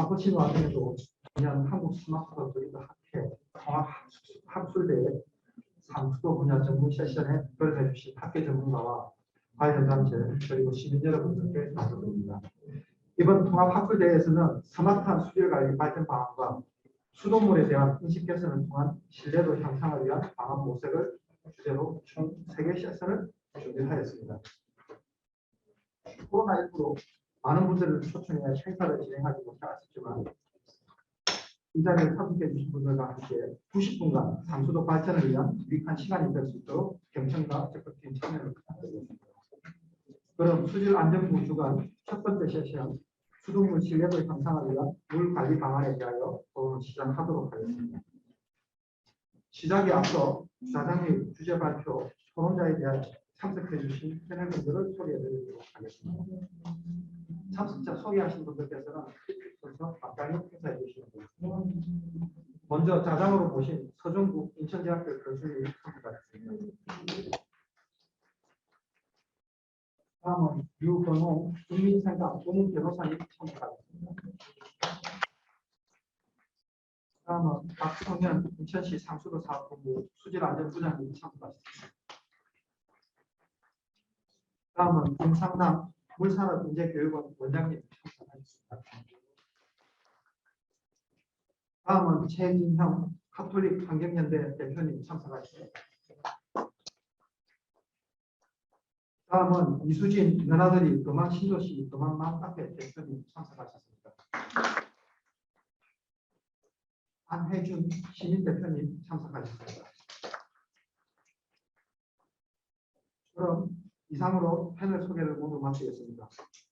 사고친 와중에도 그냥 한국 스마트가 저희가 학회 학술대회 상수도 분야 전문 세션에 별해 주신 학계 전문가와 관련 단체 그리고 시민 여러분들께 감사드립니다. 이번 통합학술대회에서는 스마트한 수질관리 발전 방안과 수돗물에 대한 인식 개선을 통한 신뢰도 향상을 위한 방안 모색을 주제로 총 3개 세션을 준비하였습니다. 코로나19로 많은 분들을 초청해 행사를 진행하지 못하셨지만 이 자리에 참석해 주신 분들과 함께 90분간 상수도 발전을 위한 유익한 시간이 될 수 있도록 경청과 적극적인 참여를 부탁드리겠습니다. 그럼 수질 안전부 주관 첫 번째 세션 수돗물 신뢰도 향상을 위한 물 관리 방안에 대하여 토론을 시작하도록 하겠습니다. 시작에 앞서 주자장 및 주제 발표, 토론자에 대한 참석해 주신 패널분들을 소개해 드리도록 하겠습니다. 참석자 소개하신 분들께서는 먼저 간단히 인사해 주시면 되겠습니다. 먼저 자장으로 모신 서종국 인천대학교 교수님이 참석하셨습니다. 다음은 유건호 국민생각 고문 변호사님 참석하셨습니다. 다음은 박성현 인천시 상수도 사업본부 수질안전부장님 참석하셨습니다. 다음은 김상남 물산업인재교육원 원장님 참석하셨습니다. 다음은 최진형 가톨릭 환경연대 대표님 참석하셨습니다. 다음은 이수진 연하들이 금암 신도시 금암 카페 대표님 참석하셨습니다. 안혜준 시민 대표님 참석하셨습니다. 그럼 이상으로 패널 소개를 모두 마치겠습니다.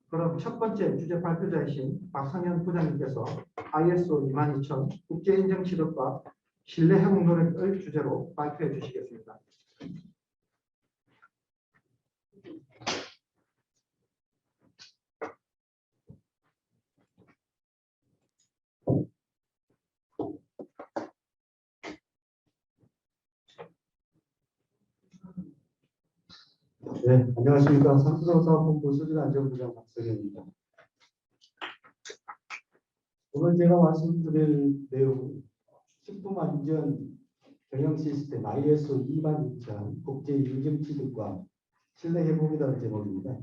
그럼 첫 번째 주제 발표자이신 박성현 부장님께서 ISO 22000 국제인증 취득과 신뢰 회복 노력을 주제로 발표해 주시겠습니다. 네, 안녕하십니까. 상수도 사업본부 수질안전부장 박성현입니다. 오늘 제가 말씀드릴 내용은 식품안전 경영 시스템 ISO 22000 국제 인증 취득과 신뢰 회복이라는 제목입니다.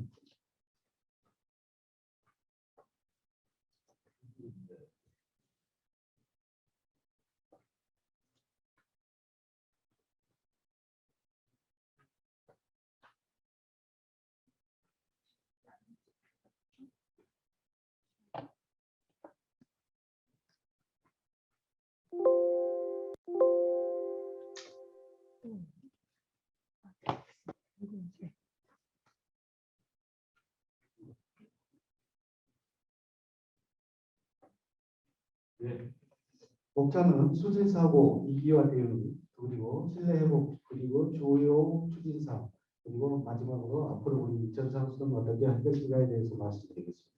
네. 목차는 수질사고 위기와 대응, 그리고 신뢰회복, 그리고 조용 추진사, 그리고 마지막으로 앞으로 우리 인천 상수도는 어떻게 할 것인가에 대해서 말씀드리겠습니다.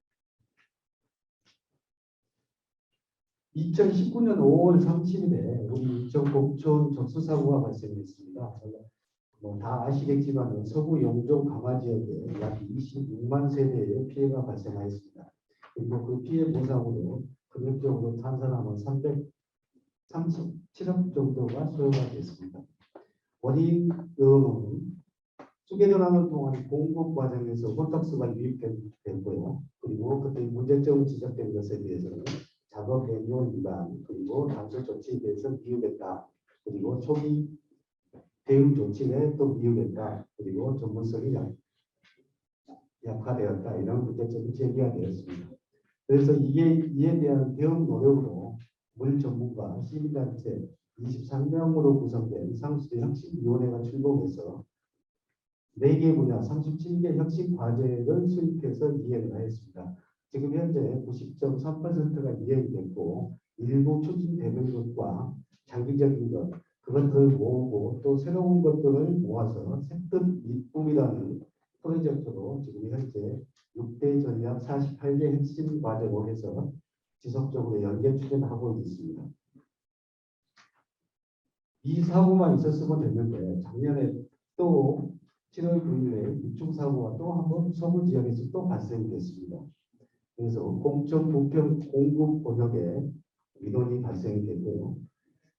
2019년 5월 30일에 우리 인천 곡천 적수사고가 발생했습니다. 다 아시겠지만 서부 영종 강화 지역에 약 26만 세대의 피해가 발생하였습니다. 그리고 그 피해 보상으로 금액적으로 탄산화물 337억 정도가 소요가 됐습니다. 원인은 수개전하는 동안 공급 과정에서 홀딱스가 유입됐고요. 그리고 그때 문제점 지적된 것에 대해서는 작업 매뉴얼 위반, 그리고 단속 조치에 대해서 미흡했다. 그리고 초기 대응 조치에 또 미흡했다. 그리고 전문성이 약화되었다. 이런 문제점이 제기가 되었습니다. 그래서 이에 대한 대응 노력으로 물 전문가 시민단체 23명으로 구성된 상수도 혁신위원회가 출범해서 4개 분야 37개 혁신 과제를 수립해서 이행을 하였습니다. 지금 현재 90.3%가 이행이 됐고 일부 추진 되는 것과 장기적인 것 그것들을 모으고 또 새로운 것들을 모아서 새뜻 밑꿈이라는 프로젝트로 지금 현재 6대 전략 48개 핵심 과제로 해서 지속적으로 연계 추진하고 있습니다. 이 사고만 있었으면 됐는데 작년에 또 7월 9일에 유충 사고가 또 한 번 서부 지역에서 또 발생이 됐습니다. 그래서 공적 부평 공급 권역에 민원이 발생이 됐고요.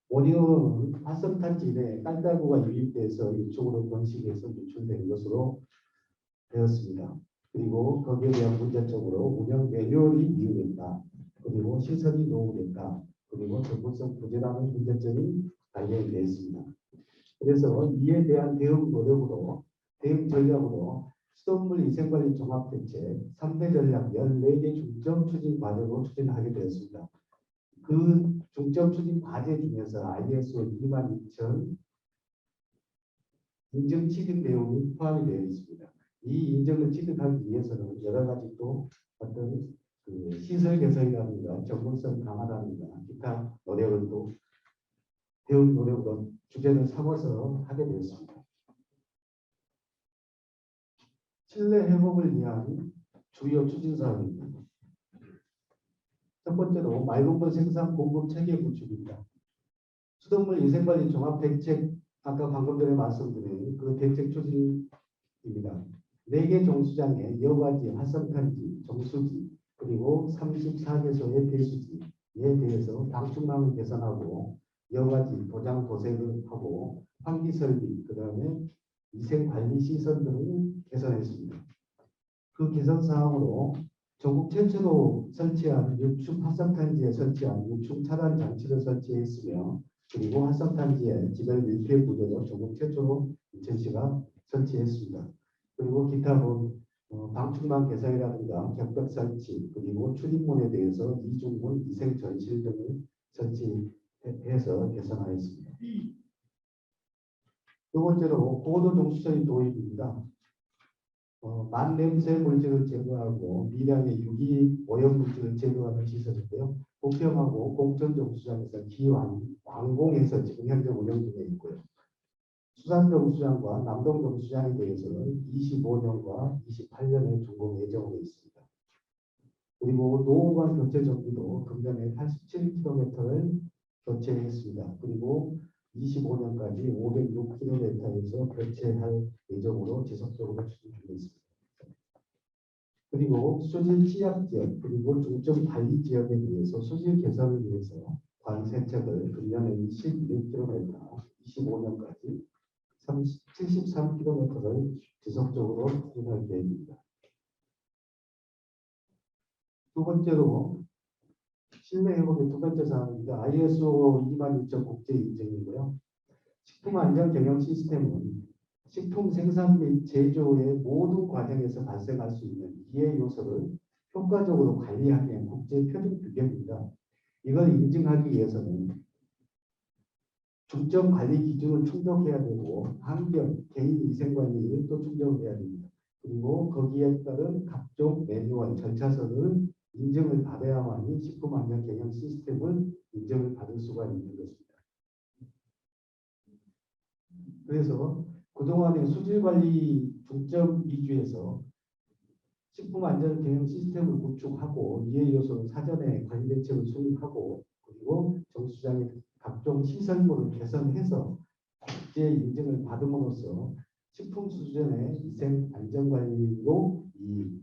원인은 활성탄지 내 깔따구가 유입돼서 이쪽으로 번식해서 유출된 것으로 되었습니다. 그리고 거기에 대한 문제적으로 운영 매뉴얼이 미흡했다. 그리고 시설이 노후됐다. 그리고 접근성 부재라는 문제점이 발견이 되었습니다. 그래서 이에 대한 대응 노력으로 대응 전략으로 수돗물 위생관리 종합대책 3대 전략 14개 중점 추진 과제로 추진하게 되었습니다. 그 중점 추진 과제 중에서 ISO 22000 인증 취득 내용이 포함이 되어 있습니다. 이 인증을 취득하기 위해서는 여러 가지 또 어떤 그 시설 개선이라든가 전문성 강화라든가 기타 노력을 또 대응 노력으로 주제를 삼아서 하게 되었습니다. 실내 회복을 위한 주요 추진 사항입니다. 첫 번째로 맑은 물 생산 공급 체계 구축입니다. 수돗물 위생관리 종합대책 아까 방금 전에 말씀드린 그 대책 추진입니다. 4개 정수장에 여과지, 활성탄지, 정수지 그리고 34개소의 배수지에 대해서 방충망을 개선하고 여과지, 도장 도색을 하고 환기 설비, 그 다음에 위생관리 시설 등을 개선했습니다. 그 개선 사항으로 전국 최초로 설치한 유축 활성탄지에 설치한 유축 차단 장치를 설치했으며 그리고 활성탄지에 지별 밀폐 구조도 전국 최초로 인천시가 설치했습니다. 그리고 기타 방충망 개선이라든가 격벽 설치 그리고 출입문에 대해서 이중문 위생 전실 등을 설치해서 개선하였습니다. 두 번째로 고도 정수처리 도입입니다. 만냄새 물질을 제거하고 미량의 유기 오염 물질을 제거하는 시설인데요. 부평하고 공천정수장에서 기완공에서 지금 현재 운영 중에 있고요. 수산정수장과 남동정수장에 대해서는 25년과 28년에 준공 예정으로 있습니다. 그리고 노후관 교체 정비도 금년에 87km를 교체했습니다. 그리고 25년까지 506km에서 교체할 예정으로 지속적으로 추진 중에 있습니다. 그리고 수질 취약 지역 그리고 중점 관리 지역에 대해서 수질 개선을 위해서 관세척을 금년에 21km, 25년까지 73km를 지속적으로 추진할 계획입니다. 두 번째로 실내 회복의 두 번째 사항입니다. ISO 22000 국제 인증이고요. 식품 안전 경영 시스템은 식품 생산 및 제조의 모든 과정에서 발생할 수 있는 이해 요소를 효과적으로 관리하기 위한 국제 표준 규격입니다. 이걸 인증하기 위해서는 중점 관리 기준을 충족해야 되고 환경, 개인 위생 관리를 또 충족해야 됩니다. 그리고 거기에 따른 각종 매뉴얼, 절차서를 인증을 받아야만이 식품 안전 경영 시스템을 인정을 받을 수가 있는 것입니다. 그래서 그동안의 수질 관리 중점 위주에서 식품 안전 경영 시스템을 구축하고 이해 요소는 사전에 관리 대책을 수립하고 그리고 정수장의 각종 시설물을 개선해서 국제 인증을 받음으로써 식품 수준의 위생 안전 관리로 이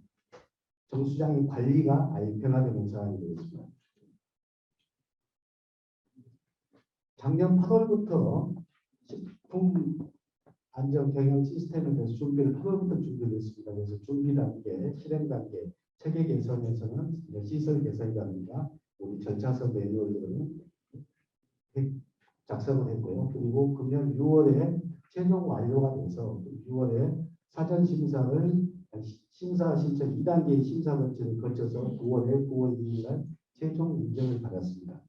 정수장의 관리가 아예 변화되는 상황이 되었습니다. 작년 8월부터 식품 안전 경영 시스템에 대해서 준비를 8월부터 준비를 했습니다. 그래서 준비 단계, 실행 단계, 체계 개선에서는 시설 개선이라든가 우리 절차서 매뉴얼들은 작성을 했고요. 그리고 금년 6월에 최종 완료가 돼서 6월에 사전 심사를 심사 신청 2단계 심사 절차를 거쳐서 9월에 9월 2일 날 최종 인정을 받았습니다.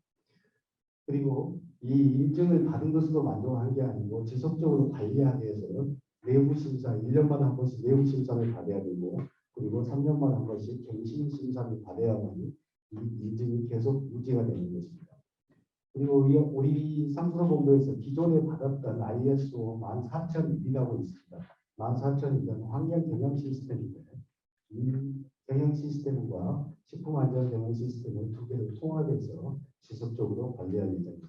그리고 이 인증을 받은 것으로 만족한 게 아니고 지속적으로 관리하기 위해서는 내부 심사 1년마다 한 번씩 내부 심사를 받아야 되고 그리고 3년마다 한 번씩 갱신 심사를 받아야만 이 인증이 계속 유지가 되는 것입니다. 그리고 우리 상수본부에서 기존에 받았던 ISO 14001이라고 있습니다. 14001은 환경 경영 시스템인데 이 경영 시스템과 식품 안전 경영 시스템을 두 개를 통합해서 지속적으로 관리할 예정입니다.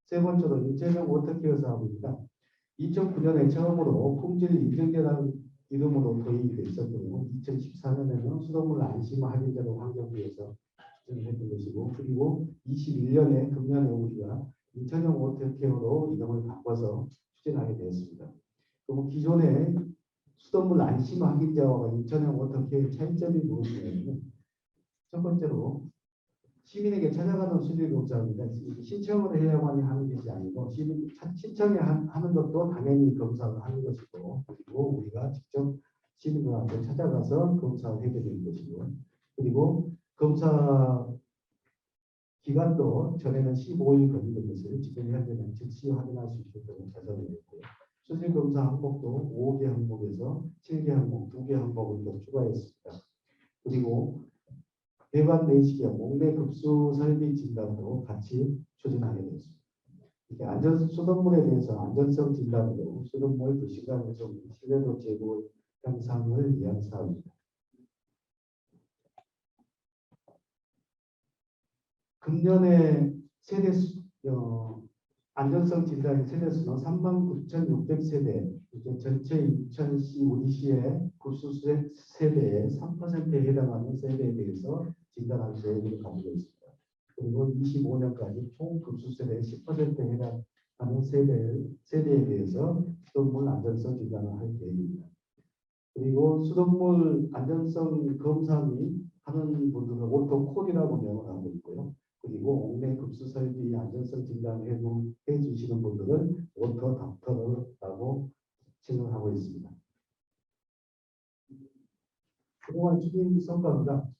세 번째로 인체적 워터케어 사업입니다. 2009년에 처음으로 품질 인증제라는 이름으로 도입이 됐었고요. 2014년에는 수돗물 안심 확인제로 환경부에서 추진했던 것이고, 그리고 21년에 금년에 우리가 인천형 워터케어로 이름을 바꿔서 추진하게 되었습니다. 그리고 기존의 수돗물 안심 확인제와 인천형 워터케어의 차이점이 무엇이냐면, 첫 번째로 시민에게 찾아가는 수질 검사입니다. 신청을 해야만 하는 것이 아니고 시민 신청에 하는 것도 당연히 검사를 하는 것이고, 그리고 우리가 직접 시민들한테 찾아가서 검사를 해야 되는 것이고, 그리고 검사 기간도 전에는 15일 걸리던 것을 지금 현재는 즉시 확인할 수 있도록 개선이 됐고요. 수질 검사 항목도 5개 항목에서 7개 항목, 2개 항목을 더 추가했습니다. 그리고 배관 내시경, 목내 급수 설비 진단도 같이 추진하게 되었습니다. 이렇게 수돗물에 대해서 안전성 진단으로 수돗물 부식감의 신뢰도 제고 향상을 위한 사업입니다. 금년에 안전성 진단의 세대수는 39,600세대, 이제 전체 인천시 우리시의 급수 세대의 3%에 해당하는 세대에 대해서 진단할 계획을 가지고 있습니다. 그리고 25년까지 총 급수 세대의 10%에 해당하는 세대에 대해서 수돗물 안전성 진단을 할 계획입니다. 그리고 수돗물 안전성 검사 및 하는 분들은 오토콜이라고 명을 하고 있고요. 그리고 옥내 급수 설비 안전성 진단을 해주시는 분들은 오토닥터라고 칭을 하고 있습니다. 그동안 추진 성과입니다.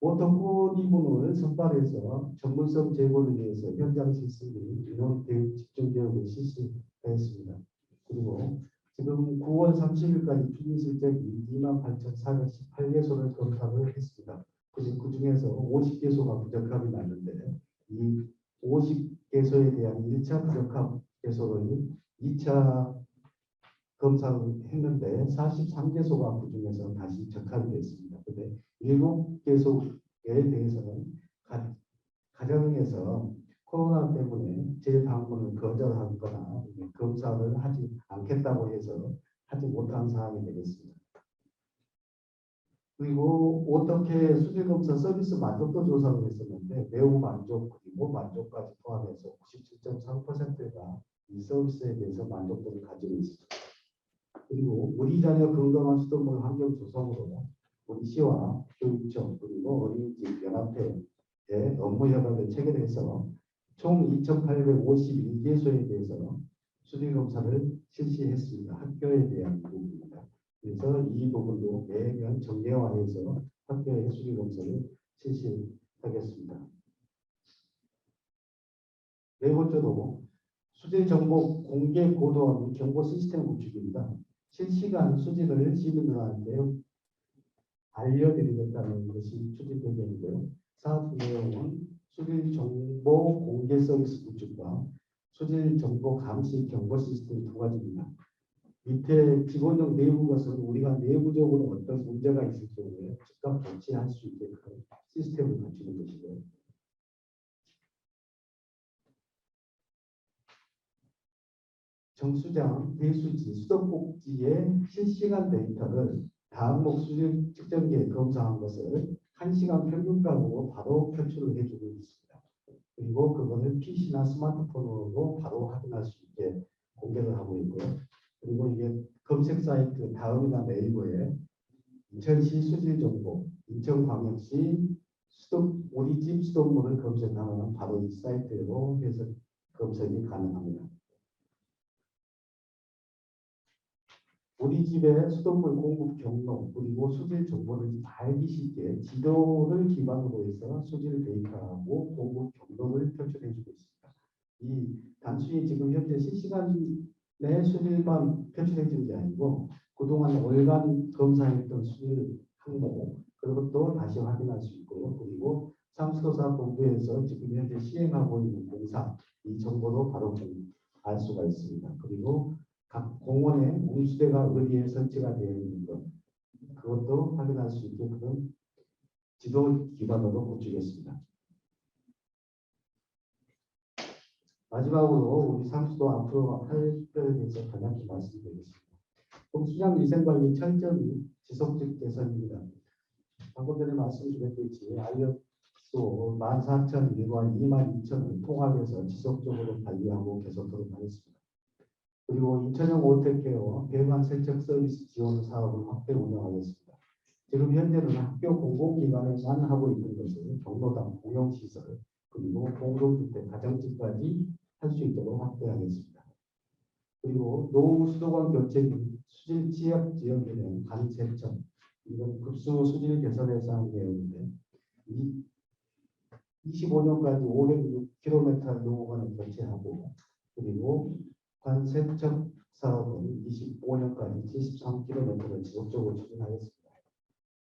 오토콜 이분을 선발해서 전문성 제고를 위해서 현장 실습 및 인원 교육 집중 교육을 실시했습니다. 그리고 지금 9월 30일까지 추진 실적이 28,418개소를 검사를 했습니다. 그 중에서 50개소가 부적합이 났는데, 이 50개소에 대한 1차 부적합 개소를 2차 검사를 했는데 43개소가 그 중에서 다시 적합이 됐습니다. 근데 7개소에 대해서는 가정에서 코로나 때문에 재방문을 거절하거나 검사를 하지 않겠다고 해서 하지 못한 사항이 되겠습니다. 그리고 어떻게 수질검사 서비스 만족도 조사를 했었는데 매우 만족 그리고 만족까지 포함해서 97.3%가 이 서비스에 대해서 만족도를 가지고 있습니다. 그리고 우리 자녀 건강한 수돗물 환경 조성으로 우리 시와 교육청 그리고 어린이집 연합회의 업무 협약을 체결해서 총 2,851개소에 대해서 수질 검사를 실시했습니다. 학교에 대한 부분입니다. 그래서 이 부분도 매년 정례화해서 학교의 수질 검사를 실시하겠습니다. 네 번째로 수질 정보 공개 보도 정보 시스템 구축입니다. 실시간 수질을 시민들한테 알려드리겠다는 것이 추진 배경이고요. 사업 내용은 수질 정보 공개 서비스 구축과 수질 정보 감시 경보 시스템 두 가지입니다. 밑에 기본적 내부 것은 우리가 내부적으로 어떤 문제가 있을 경우에 즉각 조치할 수 있게끔 시스템을 갖추는 것이고요. 정수장, 배수지, 수도꼭지의 실시간 데이터를 다항목 수질 측정기에 검사한 것을 1시간 평균가로 바로 표출을 해주고 있습니다. 그리고 그거를 PC나 스마트폰으로 바로 확인할 수 있게 공개를 하고 있고요. 그리고 이게 검색 사이트 다음이나 네이버에 인천시 수질 정보, 인천광역시 우리 집 수돗물을 검색하면 바로 이 사이트로 해서 검색이 가능합니다. 우리 집의 수돗물 공급 경로 그리고 수질 정보를 알기 쉽게 지도를 기반으로 해서 수질 데이터하고 공급 경로를 표출해주고 있습니다. 이 단순히 지금 현재 실시간에 수질만 표출해주는 게 아니고 그동안 월간 검사했던 수질 항목 그것도 다시 확인할 수 있고요. 그리고 상수도사 본부에서 지금 현재 시행하고 있는 공사 이 정보도 바로 알 수가 있습니다. 그리고 각 공원에 온수대가 어디에 설치가 되어 있는 것 그것도 확인할 수 있게끔 지도 기반으로 구축했습니다. 마지막으로 우리 상수도 앞으로 할 것에 대해서 간략히 말씀드리겠습니다. 시장 위생관리 철저히 지속적 개선입니다. 방금 전에 말씀드렸듯이 ISO 14001과 22000을 통합해서 지속적으로 관리하고 개선하도록 하겠습니다. 그리고 2000형 오택케어 배관 세척 서비스 지원 사업을 확대 운영하겠습니다. 지금 현재는 학교 공공기관에만 하고 있는 것을 경로당 공용시설 그리고 공동주택 가정집까지 할 수 있도록 확대하겠습니다. 그리고 노후 수도관 교체 등 수질 취약 지역에는 간 세척 이건 급수 수질 개선에서 한 내용인데 25년까지 506km 노후관을 교체하고 그리고 관 세척 사업은 25년까지 73km를 지속적으로 추진하겠습니다.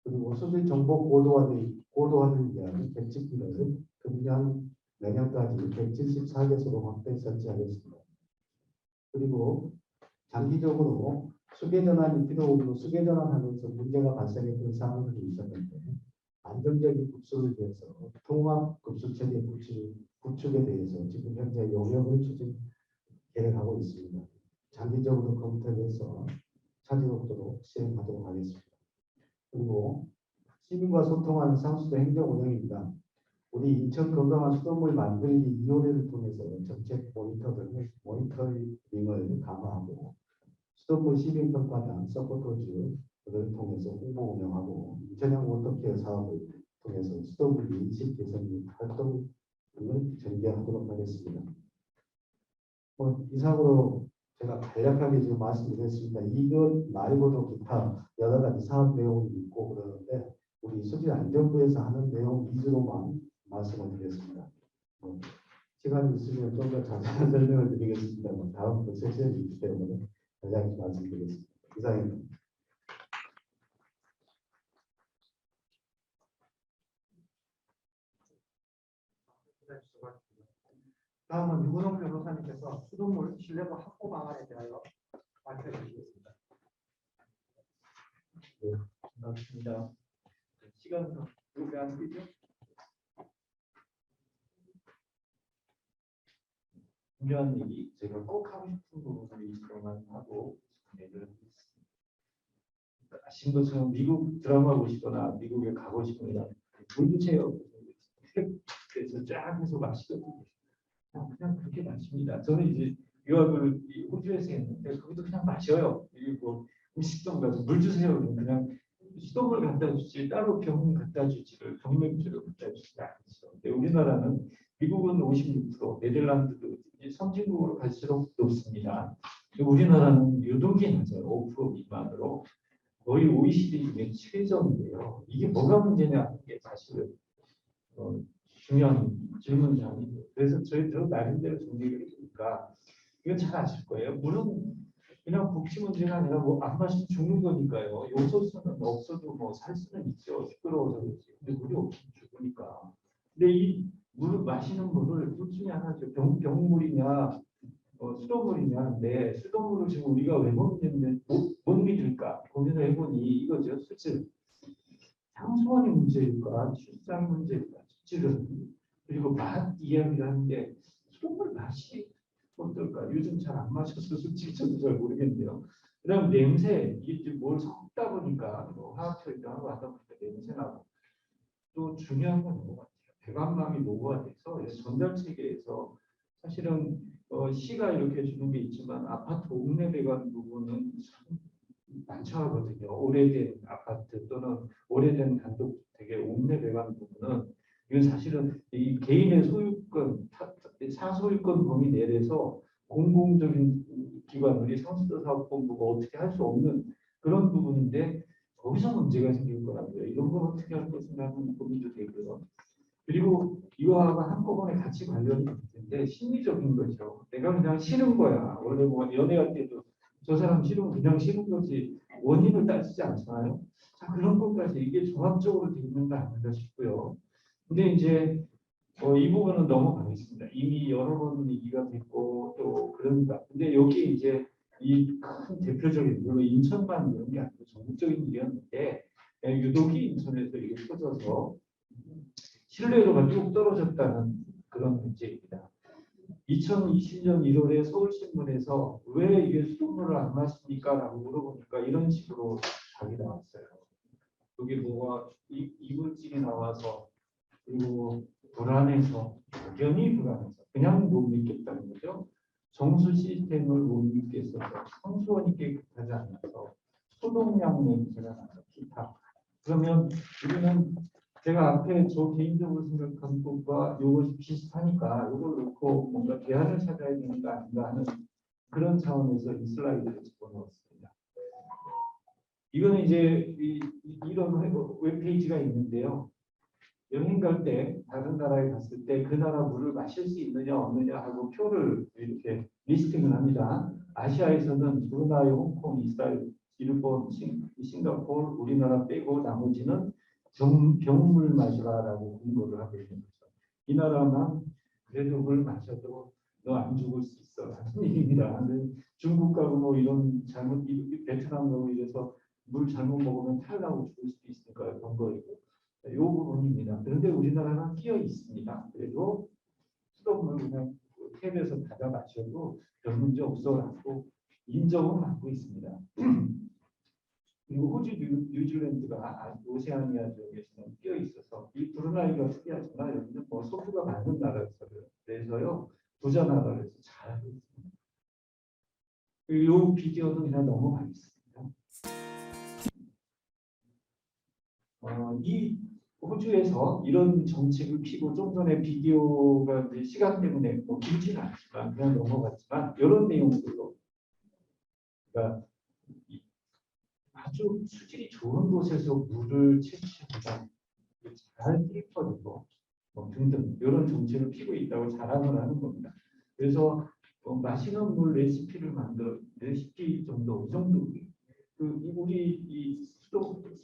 그리고 수질 정보 고도화를 위한 계측기를 금년 내년까지 174개소로 확대 설치하겠습니다. 그리고 장기적으로 수계전환이 필요 없는 수계전환하면서 문제가 발생했던 사항들이 있었는데 안정적인 급수를 위해서 통합급수체계 구축에 대해서 지금 현재 용역을 추진 계획하고 있습니다. 장기적으로 검토해서 차질없도록 시행하도록 하겠습니다. 그리고 시민과 소통하는 상수도 행정 운영입니다. 우리 인천 건강한 수돗물 만들기 2호회를 통해서 정책 모니터링을 강화하고 수돗물 시민평가단 서포터즈를 통해서 홍보 운영하고 인천형 워터케어 사업을 통해서 수돗물 인식 개선 활동을 전개하도록 하겠습니다. 이상으로 제가 간략하게 지금 말씀드렸습니다. 이것 말고도 기타 여러 가지 사업 내용이 있고 그러는데 우리 수질안전부에서 하는 내용 위주로만 말씀을 드렸습니다. 시간이 있으면 좀 더 자세한 설명을 드리겠습니다만 다음 세션이 있기 때문에 간략히 말씀드리겠습니다. 이상입니다. 다음은 유근홍 변호사님께서 수돗물 신뢰도 확보 방안에 대하여 발표해 주시겠습니다. 네, 반갑습니다. 시간은 그렇게 안 되죠? 중요한 얘기, 제가 꼭 하고 싶은 부분을 이거만 하고 얘기를 하겠습니다. 아신 것처럼 미국 드라마 보시거나 미국에 가고 싶으면 물주세요. 그래서 쫙 해서 마시거든요. 그냥 그렇게 마십니다. 저는 이제 유학을 호주에서 했는데 거기도 그냥 마셔요. 그리고 음식점 가서 물 주세요. 그냥 수돗물 갖다 주지 따로 병 갖다 주지를 병맥주를 갖다 주지 않죠. 근데 우리나라는 미국은 56%, 네덜란드도 선진국으로 갈수록 높습니다. 우리나라는 유독이 낮아요. 5% 미만으로 거의 OECD 중에 최저인데요. 이게 뭐가 문제냐 하는 게 사실은 중요한 질문이에요. 그래서 저 나름대로 정리를 해주니까 이건 잘 아실 거예요. 물은 그냥 복지 문제가 아니라 뭐 안 마시면 죽는 거니까요. 요소수는 없어도 뭐 살 수는 있죠. 시끄러워서 그렇지. 근데 물이 없으면 죽으니까. 근데 이 물을 마시는 물을 둘 중에 하나죠. 병물이냐 수돗물이냐. 근데 수돗물을 지금 우리가 왜 먹는데 못 믿을까 고민을 해보니 이거죠. 수질. 상수원이 문제일까 출산 문제일까 수질은 그리고 맛 이야기를 하는데 수돗물 맛이 어떨까? 요즘 잘 안 마셔서 솔직히 저도 잘 모르겠네요. 그다음 냄새, 이게 뭘 섞다 보니까 뭐 화학 처리하고 하다 보니까 냄새 나고 또 중요한 건 그거 같아요. 배관망이 노후화돼서 전달 체계에서 사실은 시가 이렇게 주는 게 있지만 아파트 옥내 배관 부분은 참 많죠.거든요. 오래된 아파트 또는 오래된 단독주택의 옥내 배관 부분은 이건 사실은 이 개인의 소유권, 사소유권 범위 내에서 공공적인 기관, 우리 상수도사업본부가 어떻게 할 수 없는 그런 부분인데 거기서 문제가 생길 거라고요. 이런 걸 어떻게 할 것인가 하는 고민도 되고요. 그리고 이거하고 한꺼번에 같이 관련이 있는데 심리적인 거죠. 내가 그냥 싫은 거야. 원래 뭐 연애할 때도 저 사람 싫으면 그냥 싫은 거지 원인을 따지지 않잖아요. 자, 그런 것까지 이게 종합적으로 되어 있는가 아닌가 싶고요. 근데 이제 이 부분은 넘어가겠습니다. 이미 여러 번 얘기가 됐고 또 그럽니다. 근데 여기 이제 이 큰 대표적인 물론 인천만 그런 게 아니고 전국적인 일이었는데 유독이 인천에서 이게 터져서 신뢰도가 쭉 떨어졌다는 그런 문제입니다. 2020년 1월에 서울신문에서 왜 이게 수돗물을 안 마십니까? 라고 물어보니까 이런 식으로 답이 나왔어요. 여기 뭐가 이물질이 나와서 그리고 불안해서 막연히 불안해서 그냥 못 믿겠다는 거죠. 정수 시스템을 못 믿겠어서 성수원이 깨끗하지 않아서 소독약 냄새가 나서 기타. 그러면 우리는 제가 앞에 저 개인적으로 생각한 것과 이것이 비슷하니까 이걸 놓고 뭔가 대안을 찾아야 되는 거 아닌가 하는 그런 차원에서 이 슬라이드를 집어넣었습니다. 이거는 이제 이런 웹페이지가 있는데요. 여행 갈 때 다른 나라에 갔을 때 그 나라 물을 마실 수 있느냐 없느냐 하고 표를 이렇게 리스팅을 합니다. 아시아에서는 브루나이, 홍콩, 이스라엘, 일본, 싱가포르, 우리나라 빼고 나머지는 병물 마시라라고 공고를 하고 있는 거죠. 이 나라만 그래도 물 마셔도 너 안 죽을 수 있어 하는 얘기입니다. 중국 가고 뭐 이런 잘못 베트남 가고 이래서 물 잘못 먹으면 탈나고 죽을 수도 있으니까 경고이고 이 부분입니다. 그런데 우리나라는 끼어 있습니다. 그래도 수돗물 그냥 탭에서 받아 마셔도 별 문제 없어라고 인정은 받고 있습니다. 그리고 호주, 뉴질랜드가 오세아니아 지역에서는 끼어 있어서 이 브루나이가 특이하지만 여기는 뭐 소수가 많은 나라에서요 부자 나라에서 잘하고 있습니다. 이 비디오는 그냥 넘어가겠습니다. 이 호주에서 이런 정책을 피고 좀 전에 비디오가 시간 때문에 뭐 길지는 않지만 그냥 넘어갔지만 이런 내용들로 그러니까 아주 수질이 좋은 곳에서 물을 채취한다, 잘 필터되고 뭐 등등 이런 정책을 피고 있다고 자랑을 하는 겁니다. 그래서 마시는 물 레시피를 만들어 레시피 정도 이 정도 우리 이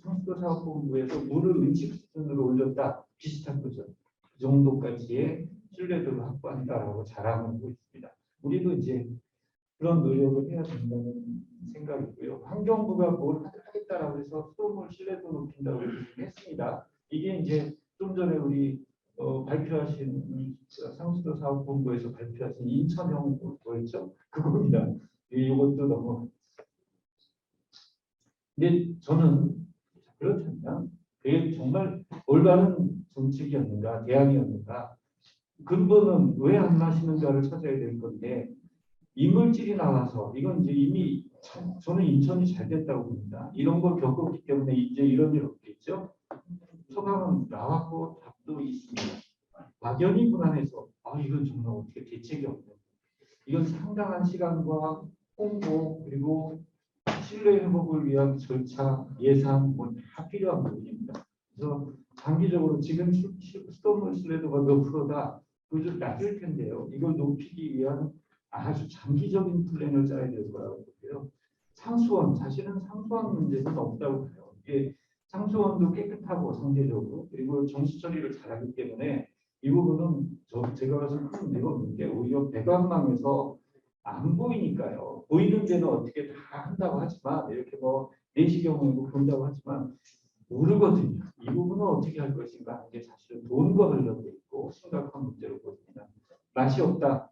상수도 사업본부에서 물을 음식 수준으로 올렸다 비슷한 거죠. 그 정도까지의 신뢰도를 확보한다라고 자랑을 하고 있습니다. 우리도 이제 그런 노력을 해야 된다는 생각이고요. 환경부가 뭘 하겠다라고 해서 수돗물 신뢰도 높인다고 했습니다. 이게 이제 좀 전에 우리 발표하신 상수도 사업본부에서 발표하신 인천형 뭐였죠? 그겁니다. 이것도 너무 근데 저는 그렇다면 그게 정말 올바른 정책이었는가 대안이었는가 근본은 왜 안 마시는가를 찾아야 될 건데 이물질이 나와서 이건 이제 이미 저는 인천이 잘 됐다고 봅니다. 이런 걸 겪었기 때문에 이제 이런 일 없겠죠. 소감은 나왔고 답도 있습니다. 막연히 불안해서 이건 정말 어떻게 대책이 없는 이건 상당한 시간과 홍보 그리고 신뢰 회복을 위한 절차, 예산 다 필요한 부분입니다. 그래서 장기적으로 지금 수돗물 신뢰도가 몇 프로다, 그거 좀 낮을 텐데요. 이걸 높이기 위한 아주 장기적인 플랜을 짜야 될 거라고 보고요. 상수원, 사실은 상수원 문제는 없다고 봐요. 이게 상수원도 깨끗하고 상대적으로 그리고 정수 처리를 잘하기 때문에 이 부분은 제가 봐서 큰 문제가 없는 게 오히려 배관망에서 안 보이니까요. 보이는 데는 어떻게 다 한다고 하지만 이렇게 뭐 내시경으로 본다고 하지만 모르거든요. 이 부분은 어떻게 할 것인가 하는 게 사실은 돈과 관련돼 있고 심각한 문제로 보입니다. 맛이 없다.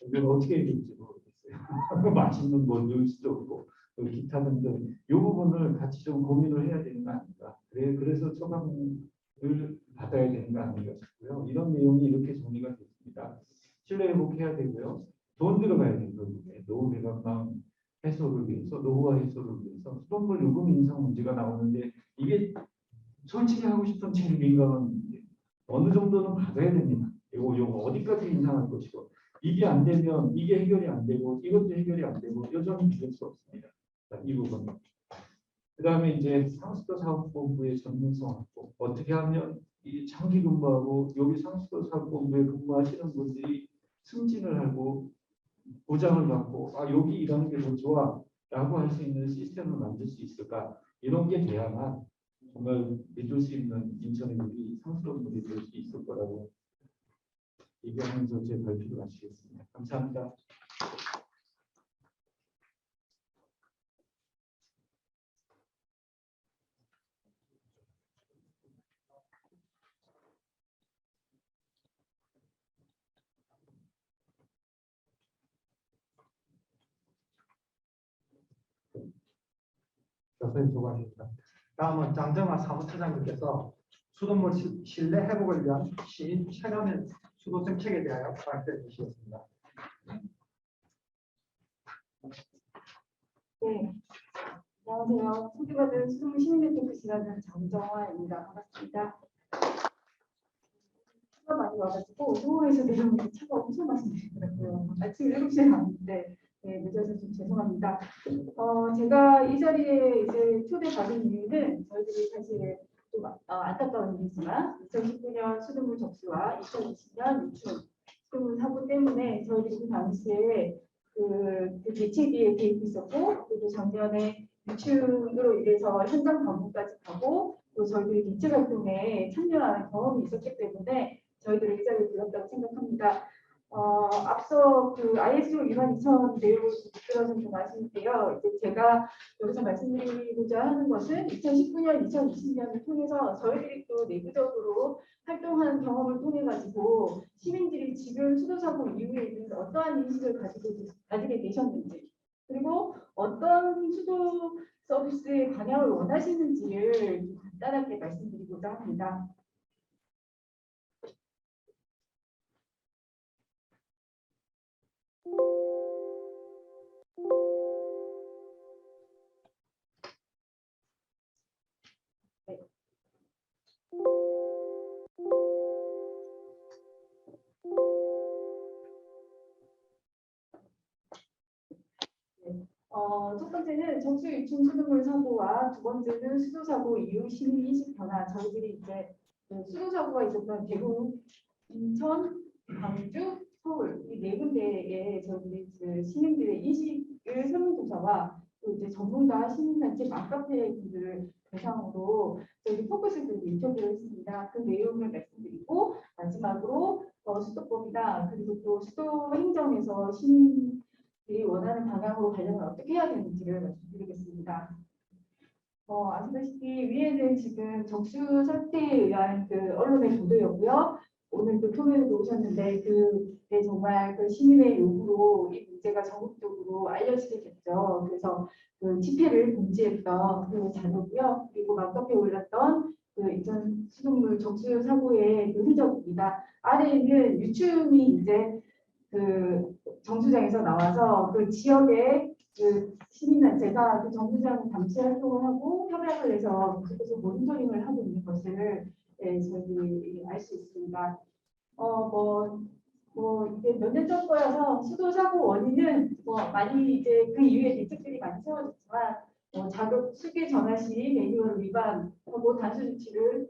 이걸 어떻게 해야 될지 모르겠어요. 맛있는 뭐 넣을 수도 없고 기타 등등 이 부분을 같이 좀 고민을 해야 되는 거 아닌가. 그래서 처방을 받아야 되는 거 아닌가 싶고요. 이런 내용이 이렇게 정리가 됐습니다. 신뢰 회복해야 되고요. 돈 들어가야 되는 거예요. 노후 배관망 해소를 위해서, 노후화 해소를 위해서 수돗물 요금 인상 문제가 나오는데 이게 솔직히 하고 싶은 제일 민감한 어느 정도는 받아야 됩니다. 이거 어디까지 인상할 것이고 이게 안 되면 이게 해결이 안 되고 이것도 해결이 안 되고 여전히 믿을 수 없습니다. 이 부분. 그 다음에 이제 상수도 사업본부의 전문성 확보. 어떻게 하면 이 장기 근무하고 여기 상수도 사업본부에 근무하시는 분들이 승진을 하고 보장을 받고 여기 일하는 게 더 좋아 라고 할 수 있는 시스템을 만들 수 있을까 이런 게 돼야만 정말 믿을 수 있는 인천의 물이 상수도 물이 될 수 있을 거라고 얘기하면서 제 발표를 마치겠습니다. 감사합니다. 답변 수고하셨습니다. 다음은 장정아 사무처장님께서 수돗물 실내 회복을 위한 시민 체감의 수도 정책에 대하여 발표해 주시겠습니다. 네, 안녕하세요. 소개받은 수돗물 시민네트워크 지도자는 장정화입니다. 반갑습니다. 차가 많이 와가지고 소에서 내려오는데 차가 엄청 많습니다. 아침 7시에 왔는데 네, 늦어서 좀 죄송합니다. 제가 이 자리에 이제 초대받은 이유는 저희들이 사실 좀 안타까운 일이지만 2019년 수돗물 적시와 2020년 유충 수돗물 사고 때문에 저희들이 그 당시에 그 대책위에 개입했었고, 그리고 작년에 유충으로 인해서 현장 방문까지 가고, 또 저희들이 대책 활동에 참여하는 경험이 있었기 때문에 저희들이 이 자리에 불렀다고 생각합니다. 앞서 그 ISO 위반 2000 내용을 들어서 좀 말씀드릴게요. 이제 제가 여기서 말씀드리고자 하는 것은 2019년, 2020년을 통해서 저희들이 또 내부적으로 활동하는 경험을 통해 가지고 시민들이 지금 수도사고 이후에는 어떠한 인식을 가지게 되셨는지, 그리고 어떤 수도 서비스의 방향을 원하시는지를 좀 간단하게 말씀드리고자 합니다. 첫 번째는 정수 유충 수돗물 사고와 두 번째는 수도 사고 이후 시민 인식 변화. 저희들이 이제 그 수도 사고가 있었던 대구, 인천, 광주, 서울 이 네 군데에 저희들이 그 시민들의 인식을 설문조사와 또 이제 전문가 시민단체 맘카페 분들을 대상으로 저희 포커스그룹 인터뷰를 했습니다. 그 내용을 말씀드리고 마지막으로 수도법이다, 그리고 또 수도 행정에서 시민들이 원하는 방향으로 관련을 어떻게 해야 되는지를 말씀드리겠습니다. 아시다시피 위에는 지금 적수 사태에 의한 그 언론의 보도였고요. 오늘 그 토론에도 오셨는데 그때 정말 그 시민의 요구로 이 문제가 전국적으로 알려지게 됐죠. 그래서 그 집회를 금지했던 그 자료고요. 그리고 맘카페에 올랐던 그 인천 수돗물 적수 사고의 그 흔적입니다. 아래에는 유충이 이제 그 정수장에서 나와서 그 지역의 그 시민단체가 그 정수장 감시 활동을 하고 협약을 해서 그것을 모니터링을 하고 있는 것을 저희들이 알 수 있습니다. 이게 몇 년 전 거여서 수도 사고 원인은 많이 이제 그 이후에 대책들이 많이 세워졌지만 자격 수계 전환 시 매뉴얼 위반하고 단수 조치를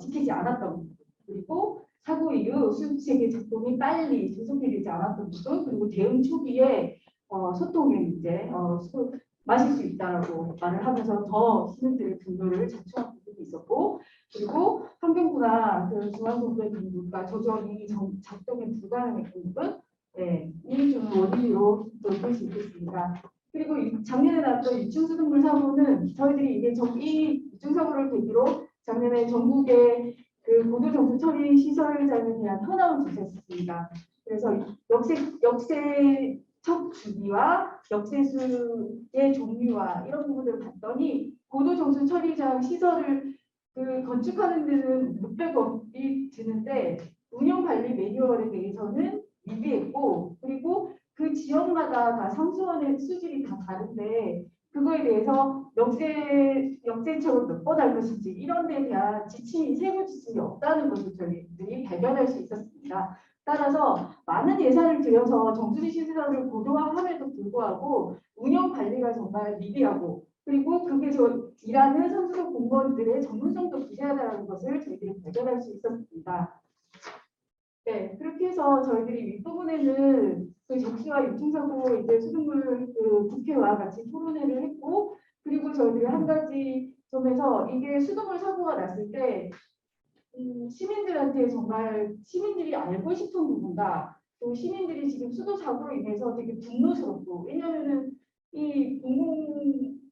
지키지 않았던 부분, 그리고 사고 이후 수색의 작동이 빨리 조속되지 않았던 부분, 그리고 대응 초기에 소통의 문제, 마실 수 있다라고 말을 하면서 더 시민들의 분노를 자초한 부분이 있었고, 그리고 환경부나 그 중앙정부의 당국과 조정이 작동에 불가능했던 부분, 이 좀 원인으로 볼 수 있겠습니다. 그리고 작년에 나왔던 유충수돗물 사고는 저희들이 이게 이 유충사고를 계기로 작년에 전국의 그 고도정수 처리 시설장에 대한 현황을 조사했습니다. 그래서 역세척 주기와 역세수의 종류와 이런 부분들을 봤더니 고도정수 처리장 시설을 그 건축하는 데는 600억이 드는데 운영 관리 매뉴얼에 대해서는 미비했고, 그리고 그 지역마다 다 상수원의 수질이 다 다른데 그거에 대해서 역세척을 몇 번 할 것인지 이런 데에 대한 지침이 세부 지침이 없다는 것을 저희들이 발견할 수 있었습니다. 따라서 많은 예산을 들여서 정수리 시설을 고도화함에도 불구하고 운영 관리가 정말 미비하고, 그리고 그게 일하는 선수급 공무원들의 전문성도 부재하다는 것을 저희들이 발견할 수 있었습니다. 네, 그렇게 해서 저희들이 윗부분에는 그 적시와 유충사고 이제 수돗물 그 국회와 같이 토론회를 했고, 그리고 저희들이 한 가지 점에서 이게 수돗물 사고가 났을 때 시민들한테 정말 시민들이 알고 싶은 부분과 또 시민들이 지금 수도 사고로 인해서 되게 분노스럽고, 왜냐하면은 이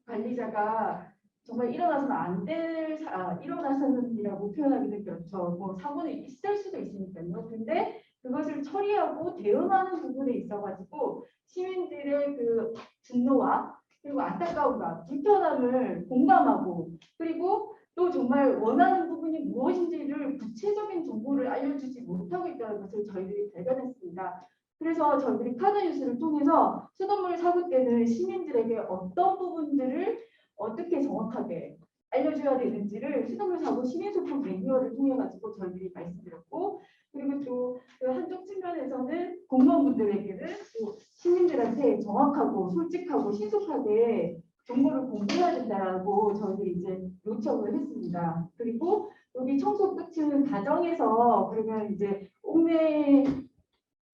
공공관리자가 정말 일어나서는 안 될 일어나서는이라고 표현하기는 그렇죠. 뭐 사고는 있을 수도 있으니까요. 근데 그것을 처리하고 대응하는 부분에 있어가지고 시민들의 그 분노와 그리고 안타까움과 불편함을 공감하고 그리고 또 정말 원하는 부분이 무엇인지를 구체적인 정보를 알려주지 못하고 있다는 것을 저희들이 발견했습니다. 그래서 저희들이 카드뉴스를 통해서 수돗물 사고 때는 시민들에게 어떤 부분들을 어떻게 정확하게 알려줘야 되는지를 수돗물 사고 시민소통 매뉴얼을 통해 가지고 저희들이 말씀드렸고 그리고 또 그 한쪽 측면에서는 공무원분들에게는 또 시민들한테 정확하고 솔직하고 신속하게 정보를 공개해야 된다라고 저희들이 이제 요청을 했습니다. 그리고 여기 청소 끝은 가정에서 그러면 이제 옥내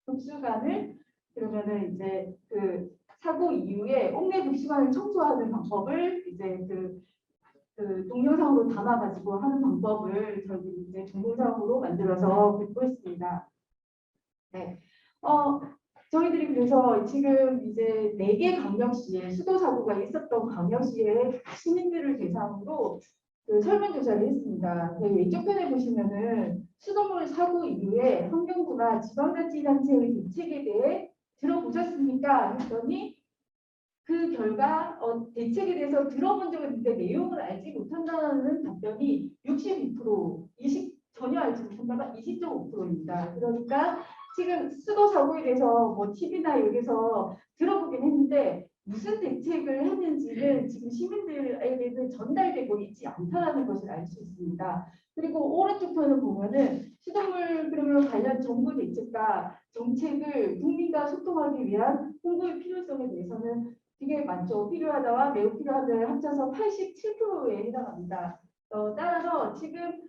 급수관을 그러면은 이제 그 사고 이후에 옥내 급수관을 청소하는 방법을 이제 그 동영상으로 담아가지고 하는 방법을 저희들이 이제 동영상으로 만들어서 배포했습니다. 네. 저희들이 그래서 지금 이제 4개 광역시에 수도 사고가 있었던 광역시의 시민들을 대상으로 그 설문조사를 했습니다. 네, 왼쪽 편에 보시면은 수돗물 사고 이후에 환경부가 지방자치단체의 대책에 대해 들어보셨습니까? 했더니 그 결과 대책에 대해서 들어본 적은 있는데 내용을 알지 못한다는 답변이 62%, 전혀 알지 못한다가 20.5%입니다. 그러니까 지금 수도 사고에 대해서 뭐 TV나 여기서 들어보긴 했는데 무슨 대책을 했는지는 지금 시민들에게는 전달되고 있지 않다는 것을 알 수 있습니다. 그리고 오른쪽 편을 보면은 수돗물 그러면 관련 정부 대책과 정책을 국민과 소통하기 위한 홍보의 필요성에 대해서는 되게 많죠. 필요하다와 매우 필요하다를 합쳐서 87%에 해당합니다. 따라서 지금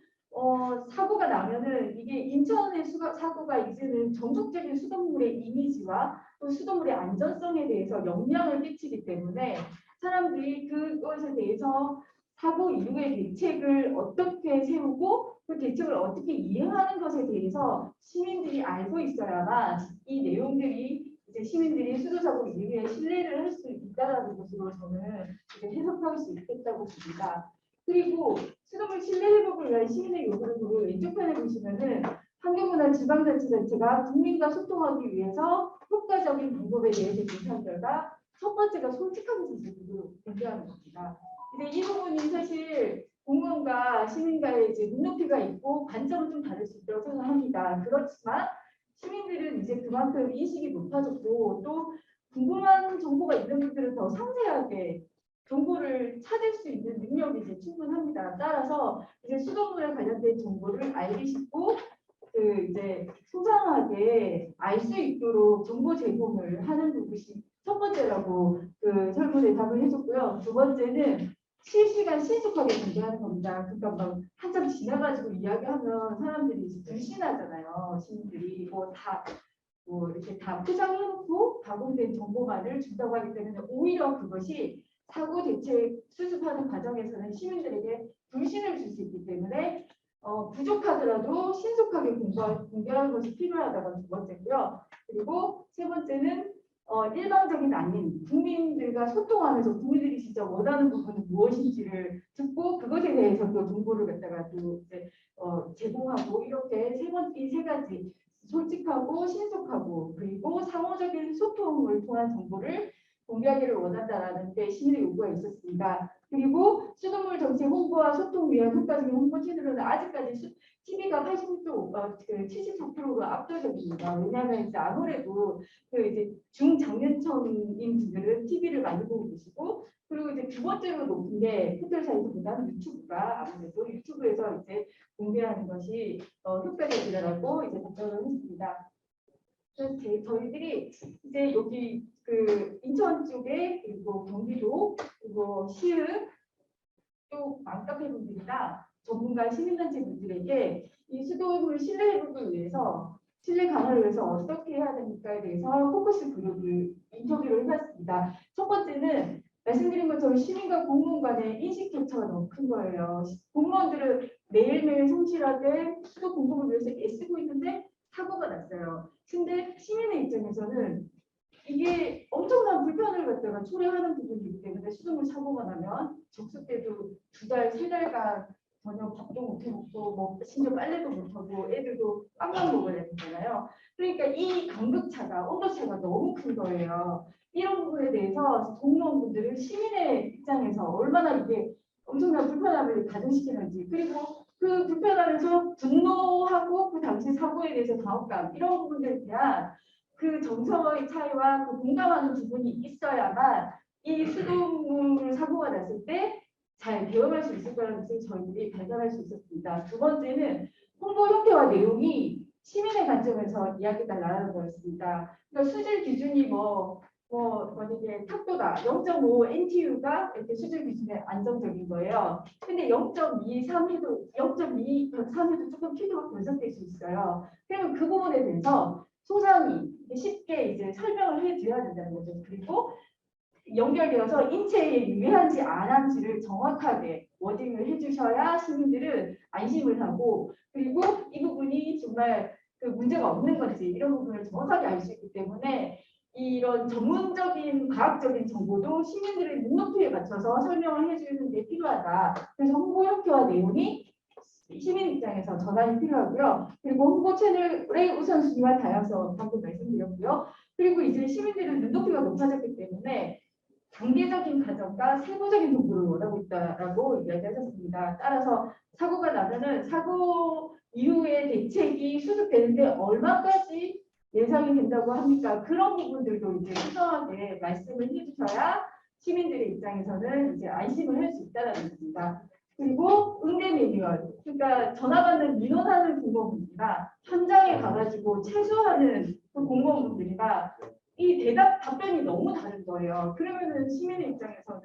사고가 나면은 이게 인천의 사고가 이제는 전국적인 수돗물의 이미지와 또 수돗물의 안전성에 대해서 영향을 끼치기 때문에 사람들이 그것에 대해서 사고 이후의 대책을 어떻게 세우고 그 대책을 어떻게 이행하는 것에 대해서 시민들이 알고 있어야만 이 내용들이 이제 시민들이 수도사고 이후에 신뢰를 할 수 있다라는 것으로 저는 이제 해석할 수 있겠다고 봅니다. 그리고 수돗물 신뢰 회복을 위한 시민의 요구를 보면 왼쪽 편에 보시면은 환경부나 지방자치단체가 국민과 소통하기 위해서 효과적인 방법에 대해서 조사한 결과 첫 번째가 솔직한 지식으로 공개하는 겁니다. 근데 이 부분이 사실 공무원과 시민과의 이제 눈높이가 있고 관점은 좀 다를 수 있다고 생각합니다. 그렇지만 시민들은 이제 그만큼 인식이 높아졌고 또 궁금한 정보가 있는 분들은 더 상세하게 정보를 찾을 수 있는 능력이 이제 충분합니다. 따라서 이제 수돗물에 관련된 정보를 알기 쉽고 그 이제 소상하게 알 수 있도록 정보 제공을 하는 부분이 첫 번째라고 그 설문에 답을 해줬고요. 두 번째는 실시간 신속하게 공개하는 겁니다. 그러니까 막 한참 지나가지고 이야기하면 사람들이 이제 불신하잖아요. 시민들이 뭐 이렇게 다 포장해놓고 가공된 정보만을 준다고 하기 때문에 오히려 그것이 사고 대책 수습하는 과정에서는 시민들에게 불신을 줄 수 있기 때문에 부족하더라도 신속하게 공개하는 것이 필요하다가 두 번째고요. 그리고 세 번째는 일방적인 아닌 국민들과 소통하면서 국민들이 진짜 원하는 부분은 무엇인지를 듣고 그것에 대해서 또 정보를 갖다가 또 이제 제공하고 이렇게 이 세 가지 솔직하고 신속하고 그리고 상호적인 소통을 통한 정보를 공개하기를 원한다라는 데 시민의 요구가 있었습니다. 그리고 수돗물 정책 홍보와 소통 위한 효과적인 홍보 채널은 아직까지 TV가 74%로 압도적입니다. 왜냐하면 이제 아무래도 그 이제 중장년층인 분들은 TV를 많이 보고 계시고 그리고 이제 두 번째로 높은 게 호텔 사이트보다는 유튜브가 아무래도 유튜브에서 이제 공개하는 것이 효과적이라고 이제 답변을 했습니다. 그래서 저희들이 이제 여기 그 인천 쪽에 그리고 경기도 그리고 시흥 또 맘카페 분들이나 전문가 시민단체 분들에게 이 수돗물 신뢰 회복을 위해서 신뢰 강화를 위해서 어떻게 해야 됩니까에 대해서 포커스 그룹을 인터뷰를 해봤습니다. 첫 번째는 말씀드린 것처럼 시민과 공무원 간의 인식 격차가 너무 큰 거예요. 공무원들은 매일매일 성실하게 수도 공급을 위해서 애쓰고 있는데 사고가 났어요. 근데 시민의 입장에서는 이게 엄청난 불편을 갖다가 초래하는 부분이기 때문에 수돗물 사고가 나면 적수 때도 2달, 3달간 전혀 밥도 못 해먹고 뭐 심지어 빨래도 못하고 애들도 빵만 먹어야 되잖아요. 그러니까 이 간극차가 온도차가 너무 큰 거예요. 이런 부분에 대해서 공무원분들은 시민의 입장에서 얼마나 이게 엄청난 불편함을 가중시키는지, 그리고 그 불편함에서 분노하고 그 당시 사고에 대해서 당혹감, 이런 부분들에 대한 그 정서의 차이와 그 공감하는 부분이 있어야만 이 수돗물 사고가 났을 때 잘 대응할 수 있을 거라는 것을 저희들이 발견할 수 있었습니다. 두 번째는 홍보 형태와 내용이 시민의 관점에서 이야기해달라는 거였습니다. 그러니까 수질 기준이 이게 탁도다. 0.5 NTU가 이렇게 수질 기준에 안정적인 거예요. 근데 0.23 해도 0.23 해도 조금 피부가 분석될 수 있어요. 그러면 그 부분에 대해서 소상히 쉽게 이제 설명을 해드려야 된다는 거죠. 그리고 연결되어서 인체에 유해한지 안 한지를 정확하게 워딩을 해주셔야 시민들은 안심을 하고, 그리고 이 부분이 정말 그 문제가 없는 건지 이런 부분을 정확하게 알 수 있기 때문에 이런 전문적인 과학적인 정보도 시민들의 눈높이에 맞춰서 설명을 해주는 게 필요하다. 그래서 홍보 형태와 내용이 시민 입장에서 전환이 필요하고요. 그리고 홍보 채널의 우선순위와 다양성 방금 말씀드렸고요. 그리고 이제 시민들은 눈높이가 높아졌기 때문에 단계적인 과정과 세부적인 정보를 원하고 있다라고 이야기하셨습니다. 따라서 사고가 나면은 사고 이후에 대책이 수습되는데 얼마까지 예상이 된다고 합니까? 그런 부분들도 이제 신중하게 말씀을 해주셔야 시민들의 입장에서는 이제 안심을 할 수 있다는 겁니다. 그리고 응대 매뉴얼, 그러니까 전화 받는 민원하는 공무원분들이나 현장에 가가지고 체수하는 그 공무원분들이나 이 답변이 너무 다른 거예요. 그러면은 시민의 입장에서는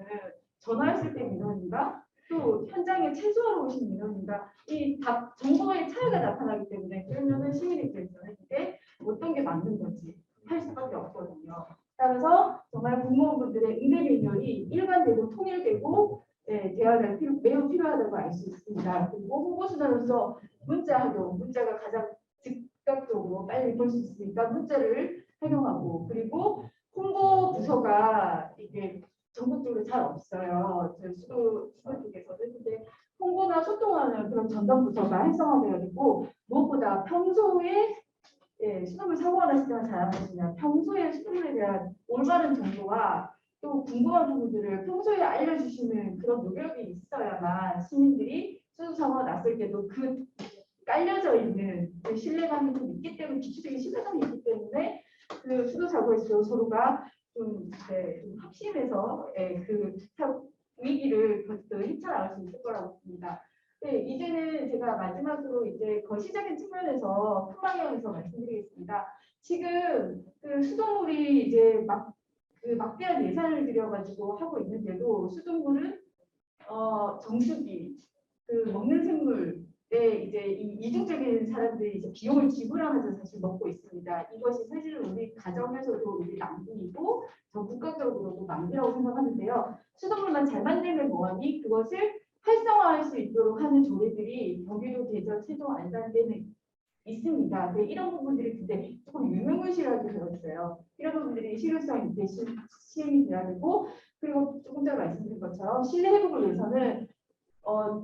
전화했을 때 민원인가 또 현장에 체수하러 오신 민원인가 이 정보의 차이가 나타나기 때문에 그러면은 시민의 입장에서는 이게 어떤 게 맞는 건지 할 수밖에 없거든요. 따라서 정말 공무원분들의 응대 매뉴얼이 일관되고 통일되고 대화가 매우 필요하다고 알 수 있습니다. 그리고 홍보수단으로서 문자 활용, 문자가 가장 즉각적으로 빨리 볼 수 있으니까 문자를 활용하고, 그리고 홍보 부서가 이게 전국적으로 잘 없어요. 수도 쪽에서는. 근데 홍보나 소통하는 그런 전담 부서가 활성화되어야 되고, 무엇보다 평소에 수돗물 사고가 났을 때만 잘하시냐, 평소에 수돗물에 대한 올바른 정보와 또 궁금한 부분들을 평소에 알려주시는 그런 노력이 있어야만 시민들이 수도 사고가 났을 때도 그 깔려져 있는 그 신뢰감이 좀 있기 때문에, 기초적인 신뢰감이 있기 때문에 그 수도 사고에서 서로가 좀 합심해서 그 위기를 헤쳐나갈 수 있을 거라고 봅니다. 네, 이제는 제가 마지막으로 이제 거시적인 측면에서 큰 방향에서 말씀드리겠습니다. 지금 그 수돗물이 이제 막대한 예산을 들여가지고 하고 있는데도 수돗물은 정수기, 그 먹는 생물에 이제 이중적인 사람들이 이제 비용을 지불하면서 사실 먹고 있습니다. 이것이 사실은 우리 가정에서도 우리 낭비이고 저 국가적으로도 낭비라고 생각하는데요. 수돗물만 잘 만들면 뭐하니 그것을 활성화할 수 있도록 하는 조례들이 경기도, 대전, 세종, 안산대는 있습니다. 네, 이런 부분들이 근데 조금 유명무실하게 되었어요. 이런 부분들이 실효성 있게 시행이 돼야 되고, 그리고 조금 전에 말씀드린 것처럼 신뢰 회복을 위해서는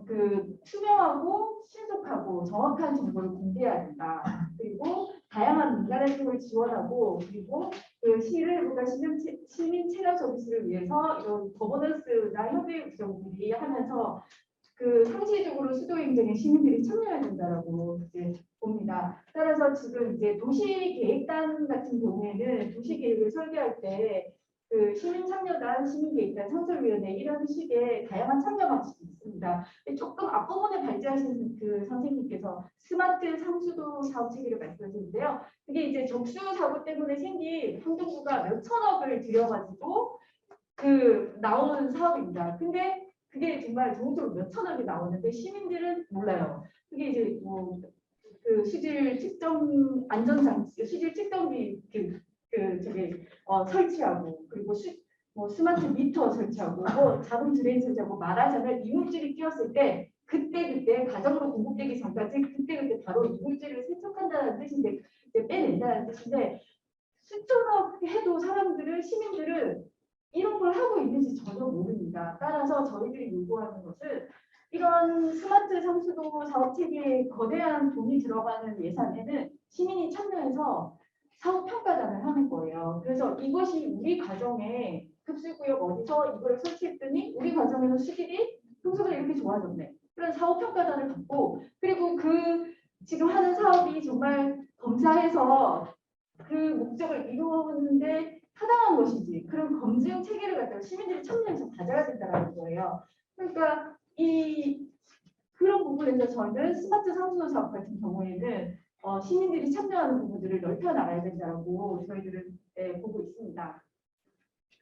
그 투명하고 신속하고 정확한 정보를 공개해야 된다. 그리고 다양한 민간 활동을 지원하고, 그리고 그 시의회보다 시민 체감 서비스를 위해서 이런 거버넌스나 협의 구성들이 하면서 그 상시적으로 수도 행정에 시민들이 참여해야 된다라고 이제 봅니다. 따라서 지금 이제 도시계획단 같은 경우에는 도시계획을 설계할 때 그 시민참여단, 시민계획단, 상설위원회 이런 식의 다양한 참여 방식이 있습니다. 조금 앞부분에 발제하신 그 선생님께서 스마트 상수도 사업 체계를 말씀하셨는데요. 그게 이제 적수 사고 때문에 생긴 환경부가 몇천억을 들여가지고 그 나오는 사업입니다. 근데 그게 정말 종합적으로 몇천억이 나오는데 시민들은 몰라요. 그게 이제 그 수질 측정 안전장치, 수질 측정기 설치하고, 그리고 스마트 미터 설치하고, 자동 드레인 설치하고, 말하자면 이물질이 끼었을 때 그때 가정으로 공급되기 전까지 그때 바로 이물질을 세척한다는 뜻인데, 이제 빼낸다는 뜻인데, 수천억 해도 시민들은 이런 걸 하고 있는지 전혀 모릅니다. 따라서 저희들이 요구하는 것은 이런 스마트 상수도 사업 체계에 거대한 돈이 들어가는 예산에는 시민이 참여해서 사후 평가단을 하는 거예요. 그래서 이것이 우리 가정에 급수구역 어디서 이걸 설치했더니 우리 가정에서 수질이 평소보다 이렇게 좋아졌네. 그런 사후 평가단을 받고 그리고 그 지금 하는 사업이 정말 검사해서 그 목적을 이루었는데 타당한 것인지 그런 검증 체계를 갖다가 시민들이 참여해서 가져야 된다는 거예요. 그러니까 이 그런 부분에서 저희는 스마트 상수도 사업 같은 경우에는 시민들이 참여하는 부분들을 넓혀 나가야 된다고 저희들은 보고 있습니다.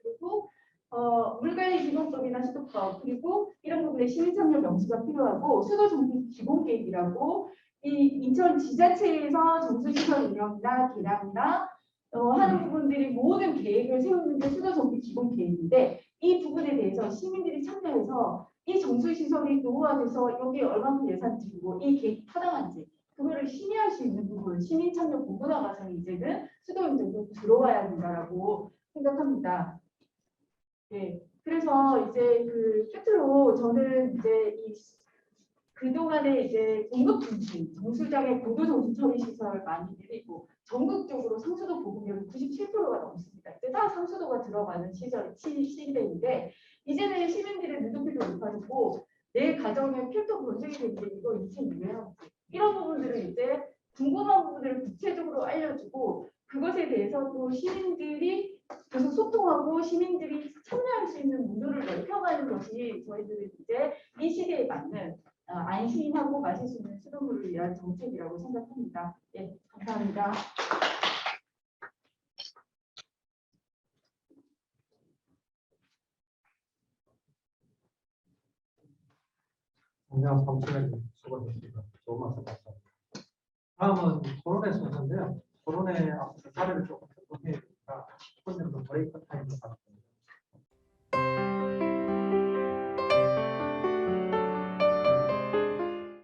그리고 물관리 기본법이나 수도법 그리고 이런 부분에 시민 참여 명시가 필요하고 수도 정비 기본 계획이라고 이 인천 지자체에서 정수시설 운영이나 개량이나 하는 부분들이 모든 계획을 세우는데 수도 정비 기본 계획인데 이 부분에 대해서 시민들이 참여해서 이 정수시설이 노후화돼서 여기 얼마큼 예산 들이고 이 계획이 타당한지 그거를 심의할 수 있는 부분 시민 참여 보고나 과정이 이제는 수도용적으로 들어와야 된다라고 생각합니다. 네, 그래서 이제 그 끝으로 저는 이제 이 그동안에 이제 공급 중심, 정수장의 고도 정수 처리 시설 많이 늘리고 전국적으로 상수도 보급률은 97%가 넘습니다. 이제 다 상수도가 들어가는 시대인데 이제는 시민들의 눈높이도 높아지고 내 가정의 필터 검증이 되는데 이거 인체 유해한지 이런 부분들을 이제 궁금한 부분들을 구체적으로 알려주고 그것에 대해서 또 시민들이 계속 소통하고 시민들이 참여할 수 있는 문도를 넓혀가는 것이 저희들은 이제 이 시대에 맞는 안심하고 마실 수 있는 수돗물을 위한 정책이라고 생각합니다. 예, 감사합니다. 안녕, 정치는 수고하셨습니다. 좋은 말씀 감사합니다. 다음은 토론회 순서인데요. 토론회 앞서 자리를 조금 정리해 드리니까 10분 정도 브레이크 타임을 갖고